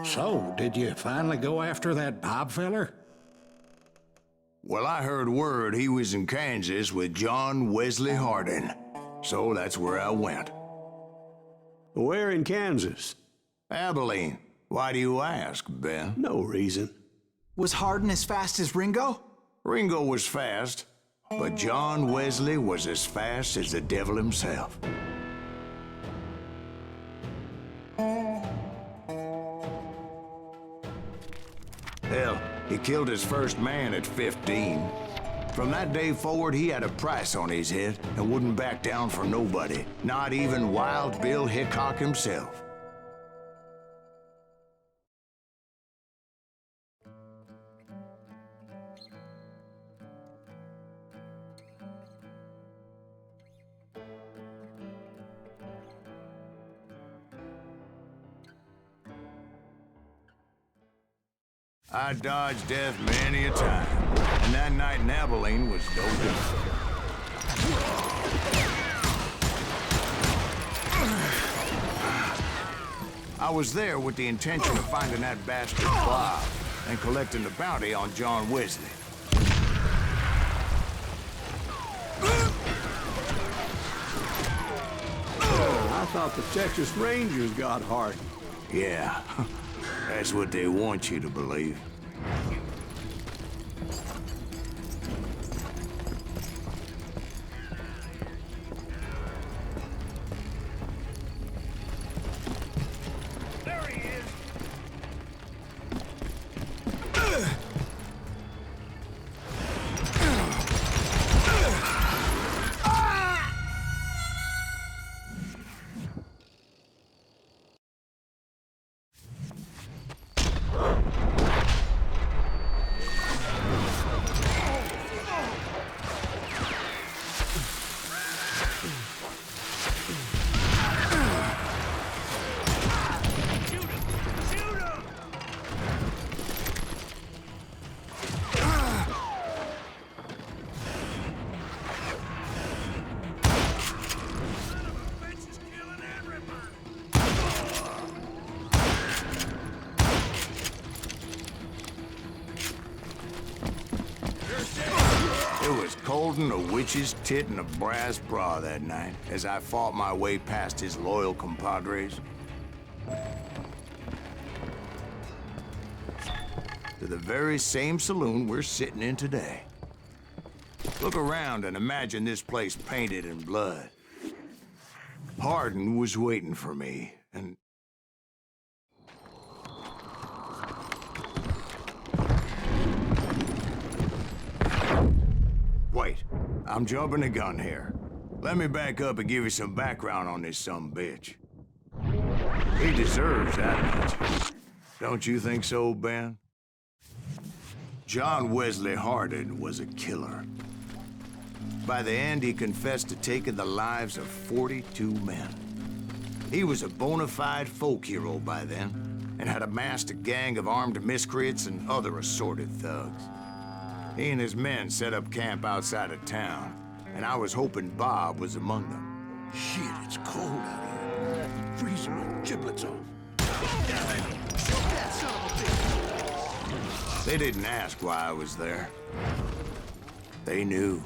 So, did you finally go after that Bob feller? Well, I heard word he was in Kansas with John Wesley Hardin. So that's where I went. Where in Kansas? Abilene. Why do you ask, Ben? No reason. Was Hardin as fast as Ringo? Ringo was fast, but John Wesley was as fast as the devil himself. Hell, he killed his first man at 15. From that day forward, he had a price on his head and wouldn't back down for nobody, not even Wild Bill Hickok himself. I dodged death many a time, and that night in Abilene was no different. I was there with the intention of finding that bastard Bob and collecting the bounty on John Wesley. I thought the Texas Rangers got Hardin. Yeah, that's what they want you to believe. There he is! Holding a witch's tit in a brass bra that night as I fought my way past his loyal compadres. To the very same saloon we're sitting in today. Look around and imagine this place painted in blood. Hardin was waiting for me, and wait, I'm jumping the gun here. Let me back up and give you some background on this sumbitch. He deserves that much. Don't you think so, Ben? John Wesley Hardin was a killer. By the end, he confessed to taking the lives of 42 men. He was a bona fide folk hero by then, and had amassed a gang of armed miscreants and other assorted thugs. He and his men set up camp outside of town, and I was hoping Bob was among them. Shit, it's cold out here. Freezing my giblets off. They didn't ask why I was there. They knew.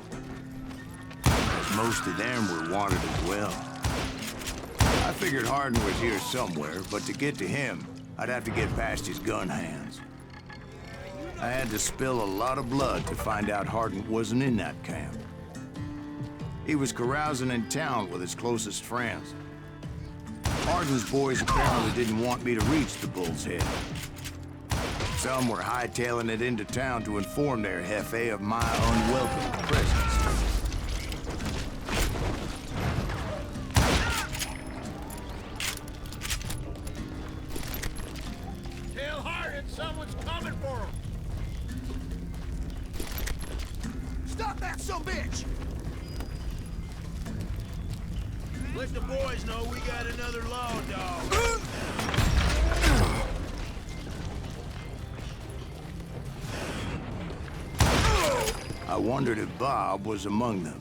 As most of them were wanted as well. I figured Hardin was here somewhere, but to get to him, I'd have to get past his gun hands. I had to spill a lot of blood to find out Hardin wasn't in that camp. He was carousing in town with his closest friends. Hardin's boys apparently didn't want me to reach the Bull's Head. Some were hightailing it into town to inform their jefe of my unwelcome presence. Tell Hardin someone's coming for him! Stop that sumbitch! Let the boys know we got another law dog. I wondered if Bob was among them.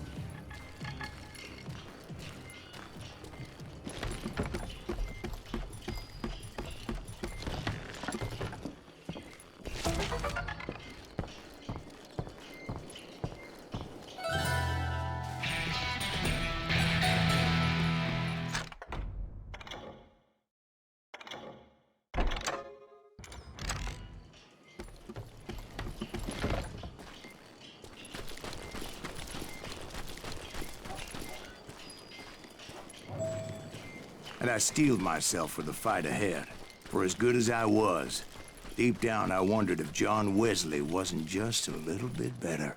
and I steeled myself for the fight ahead. For as good as I was, deep down I wondered if John Wesley wasn't just a little bit better.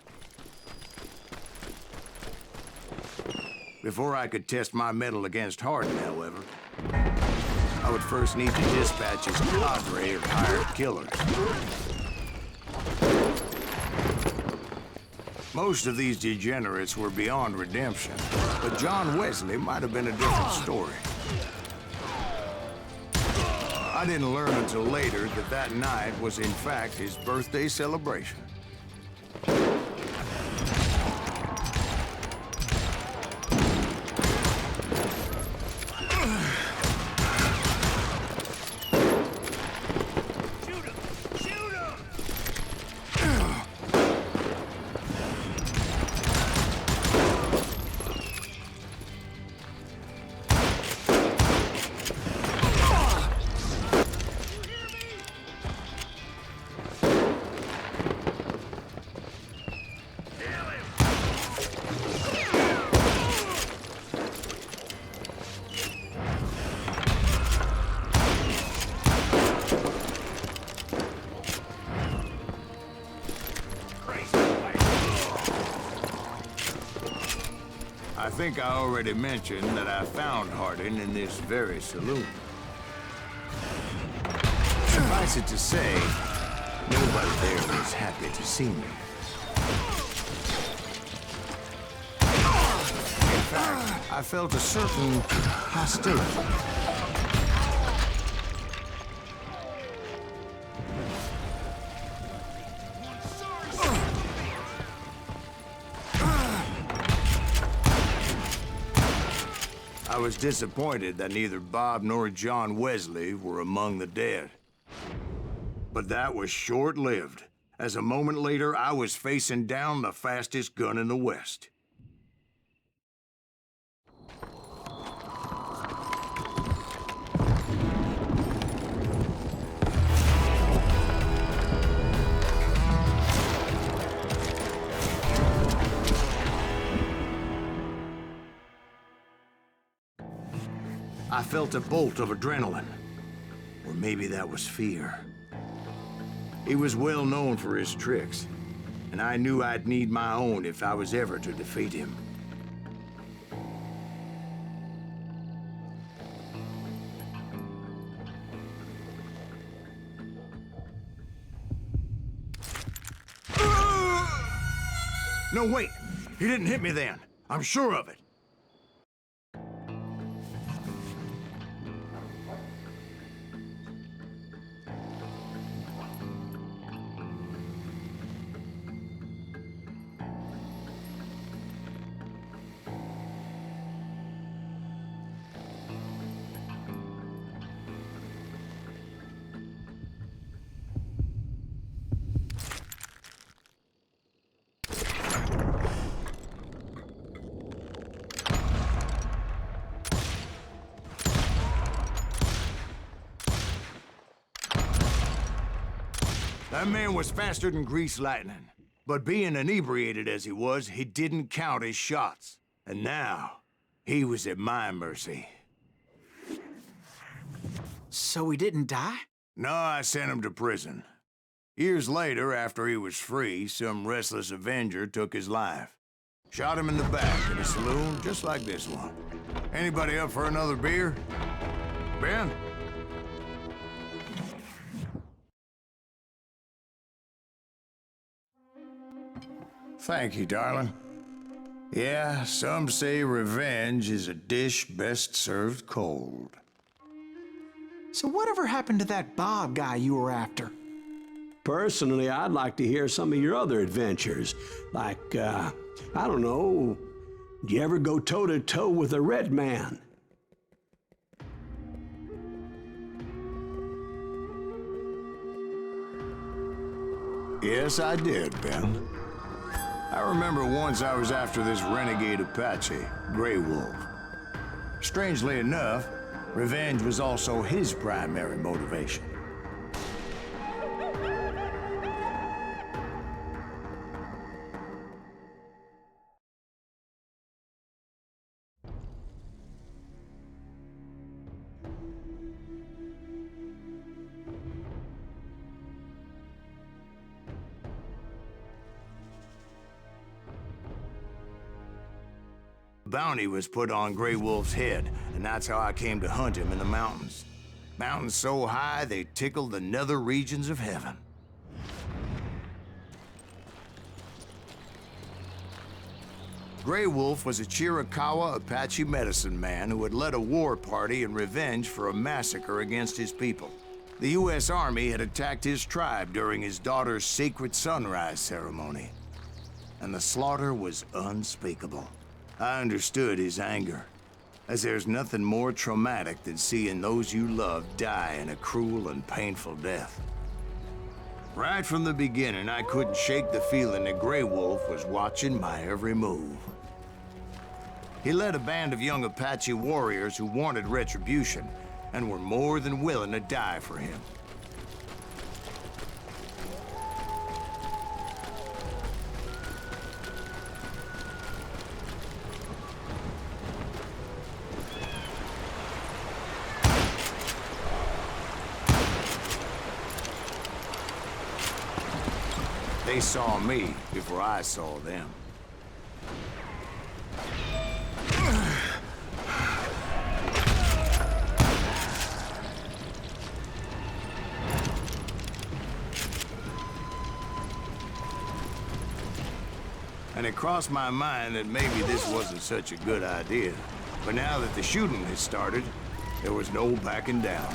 Before I could test my mettle against Hardin, however, I would first need to dispatch his cadre of hired killers. Most of these degenerates were beyond redemption, but John Wesley might have been a different story. I didn't learn until later that that night was in fact his birthday celebration. I think I already mentioned that I found Hardin in this very saloon. Suffice it to say, nobody there was happy to see me. In fact, I felt a certain hostility. I was disappointed that neither Bob nor John Wesley were among the dead. But that was short-lived, as a moment later I was facing down the fastest gun in the West. I felt a bolt of adrenaline, or maybe that was fear. He was well known for his tricks, and I knew I'd need my own if I was ever to defeat him. No, wait! He didn't hit me then. I'm sure of it. That man was faster than greased lightning. But being inebriated as he was, he didn't count his shots. And now, he was at my mercy. So he didn't die? No, I sent him to prison. Years later, after he was free, some restless Avenger took his life. Shot him in the back in a saloon just like this one. Anybody up for another beer? Ben? Thank you, darling. Yeah, some say revenge is a dish best served cold. So whatever happened to that Bob guy you were after? Personally, I'd like to hear some of your other adventures. Like, I don't know, do you ever go toe-to-toe with a red man? Yes, I did, Ben. I remember once I was after this renegade Apache, Grey Wolf. Strangely enough, revenge was also his primary motivation. Bounty was put on Grey Wolf's head, and that's how I came to hunt him in the mountains. Mountains so high they tickle the nether regions of heaven. Grey Wolf was a Chiricahua Apache medicine man who had led a war party in revenge for a massacre against his people. The U.S. Army had attacked his tribe during his daughter's sacred sunrise ceremony, and the slaughter was unspeakable. I understood his anger, as there's nothing more traumatic than seeing those you love die in a cruel and painful death. Right from the beginning, I couldn't shake the feeling that Grey Wolf was watching my every move. He led a band of young Apache warriors who wanted retribution and were more than willing to die for him. They saw me before I saw them. And it crossed my mind that maybe this wasn't such a good idea. But now that the shooting had started, there was no backing down.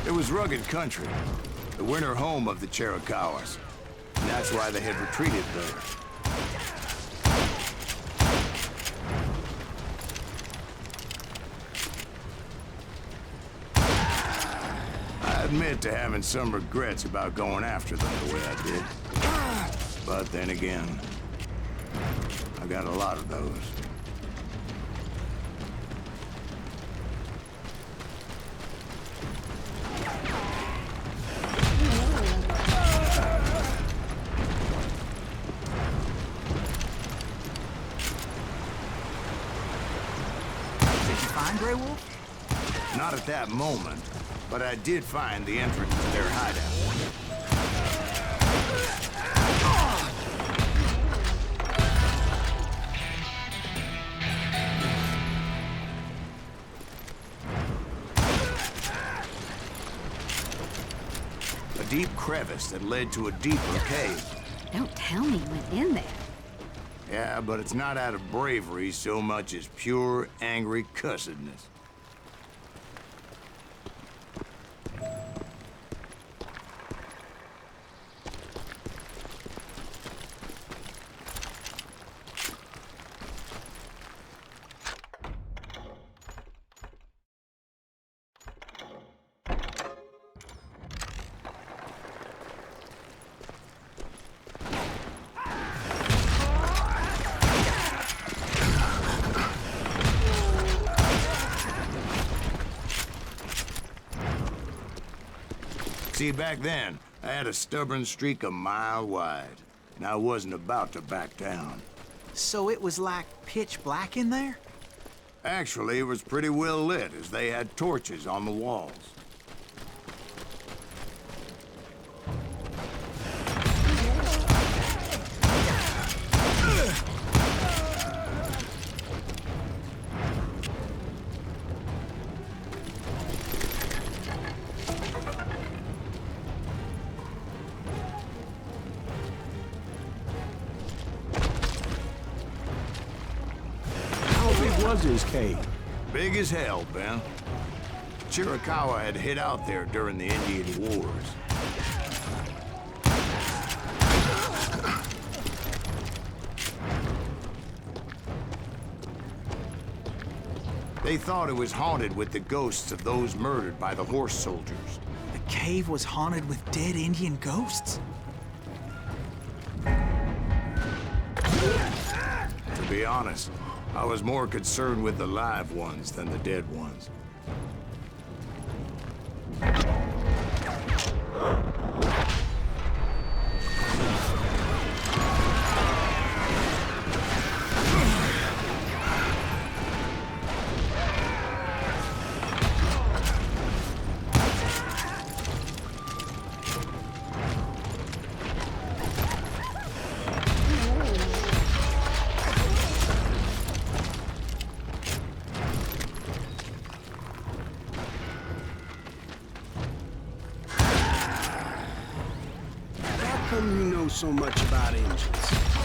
It was rugged country, the winter home of the Chiricahuas, and that's why they had retreated there. I admit to having some regrets about going after them the way I did. But then again, I got a lot of those. Find Grey Wolf? Not at that moment, but I did find the entrance to their hideout. A deep crevice that led to a deeper cave. Don't tell me you went in there. Yeah, but it's not out of bravery so much as pure, angry cussedness. See, back then, I had a stubborn streak a mile wide, and I wasn't about to back down. So it was like pitch black in there? Actually, it was pretty well lit, as they had torches on the walls. Was his cave? Big as hell, Ben. Chiricahua had hid out there during the Indian Wars. They thought it was haunted with the ghosts of those murdered by the horse soldiers. The cave was haunted with dead Indian ghosts? To To be honest, I was more concerned with the live ones than the dead ones. How come you know so much about engines?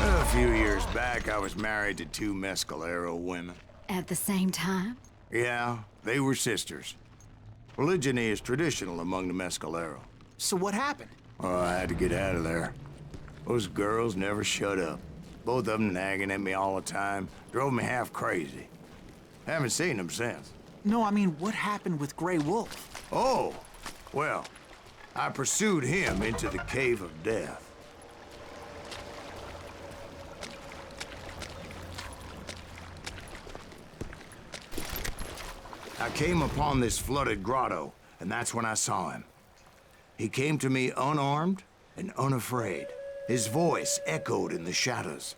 A few years back, I was married to 2 Mescalero women. At the same time? Yeah, they were sisters. Polygyny is traditional among the Mescalero. So what happened? Oh, I had to get out of there. Those girls never shut up. Both of them nagging at me all the time. Drove me half crazy. Haven't seen them since. No, I mean, what happened with Grey Wolf? Oh, well, I pursued him into the Cave of Death. I came upon this flooded grotto, and that's when I saw him. He came to me unarmed and unafraid. His voice echoed in the shadows,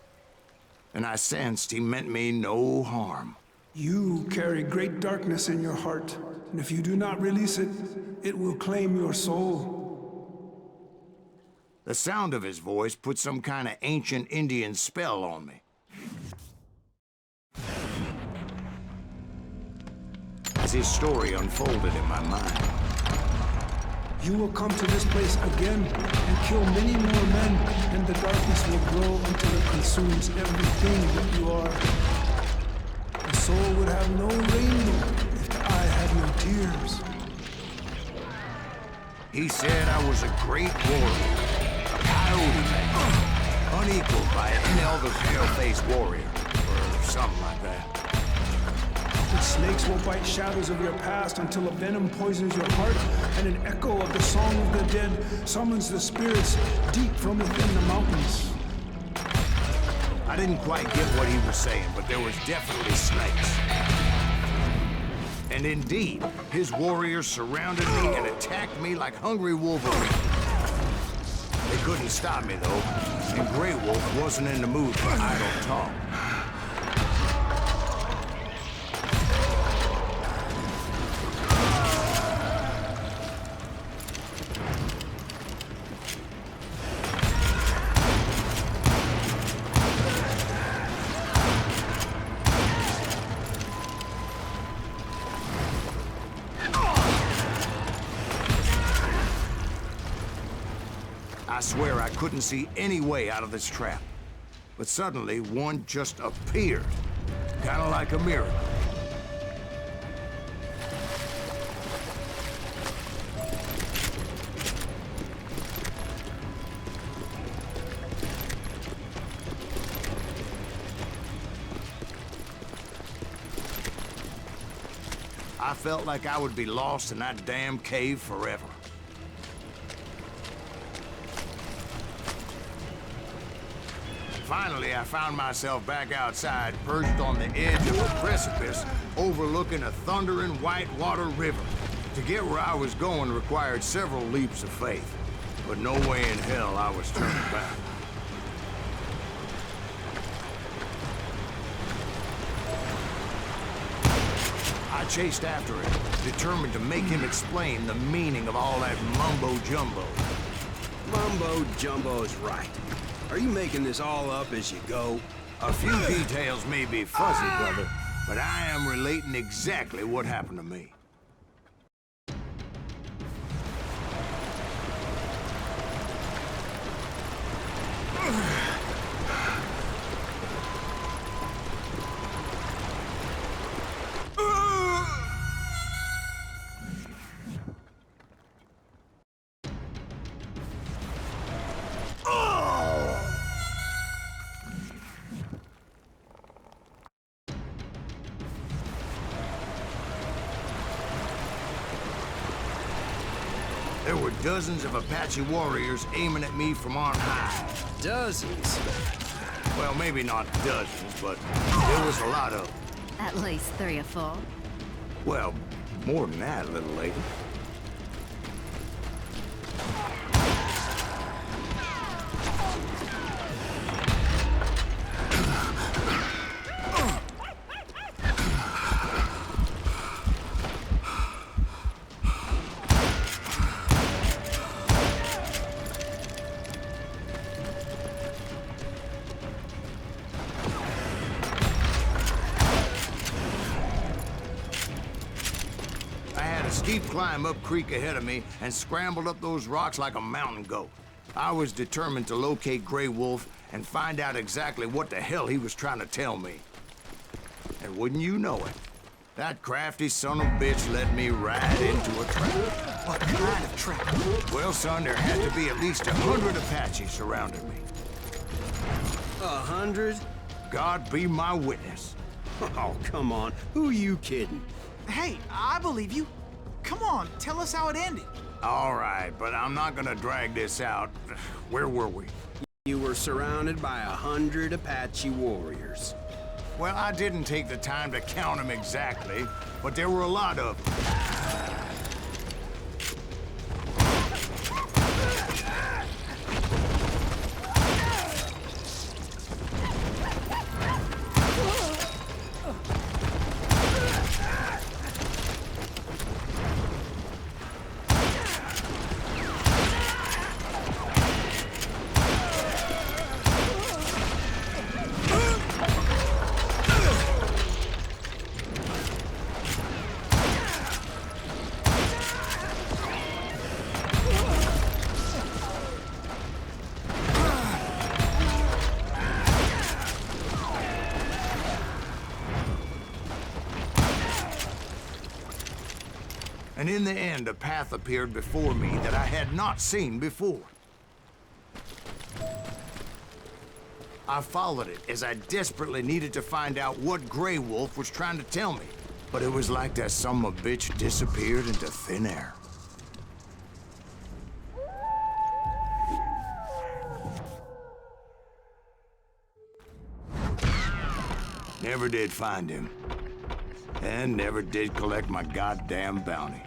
and I sensed he meant me no harm. You carry great darkness in your heart, and if you do not release it, it will claim your soul. The sound of his voice put some kind of ancient Indian spell on me. As his story unfolded in my mind, You will come to this place again and kill many more men, and the darkness will grow until it consumes everything that you are. The soul would have no rainbow if the eye had no tears. he said I was a great warrior, a coyote man, unequaled by any other pale-faced warrior, or something like that. The snakes will bite shadows of your past until a venom poisons your heart, and an echo of the song of the dead summons the spirits deep from within the mountains. I didn't quite get what he was saying, but there was definitely snakes. And indeed, his warriors surrounded me and attacked me like hungry wolverines. They couldn't stop me, though, and Grey Wolf wasn't in the mood for idle talk. I swear I couldn't see any way out of this trap. But suddenly, one just appeared. Kind of like a miracle. I felt like I would be lost in that damn cave forever. Finally, I found myself back outside, perched on the edge of a precipice, overlooking a thundering white-water river. To get where I was going required several leaps of faith, but no way in hell I was turning back. I chased after him, determined to make him explain the meaning of all that mumbo-jumbo. Mumbo-jumbo's right. Are you making this all up as you go? A few details may be fuzzy, brother, but I am relating exactly what happened to me. There were dozens of Apache warriors aiming at me from on high. Dozens? Well, maybe not dozens, but there was a lot of them. At least 3 or 4. Well, more than that, little lady. Steep climb up creek ahead of me and scrambled up those rocks like a mountain goat. I was determined to locate Grey Wolf and find out exactly what the hell he was trying to tell me. And wouldn't you know it, that crafty son of a bitch led me right into a trap. What kind of trap? Well, son, there had to be at least 100 Apaches surrounding me. 100? God be my witness. Oh, come on. Who are you kidding? Hey, I believe you. Come on, tell us how it ended. All right, but I'm not gonna drag this out. Where were we? You were surrounded by 100 Apache warriors. Well, I didn't take the time to count them exactly, but there were a lot of them. And in the end, a path appeared before me that I had not seen before. I followed it as I desperately needed to find out what Grey Wolf was trying to tell me. But it was like that son of a bitch disappeared into thin air. Never did find him. And never did collect my goddamn bounty.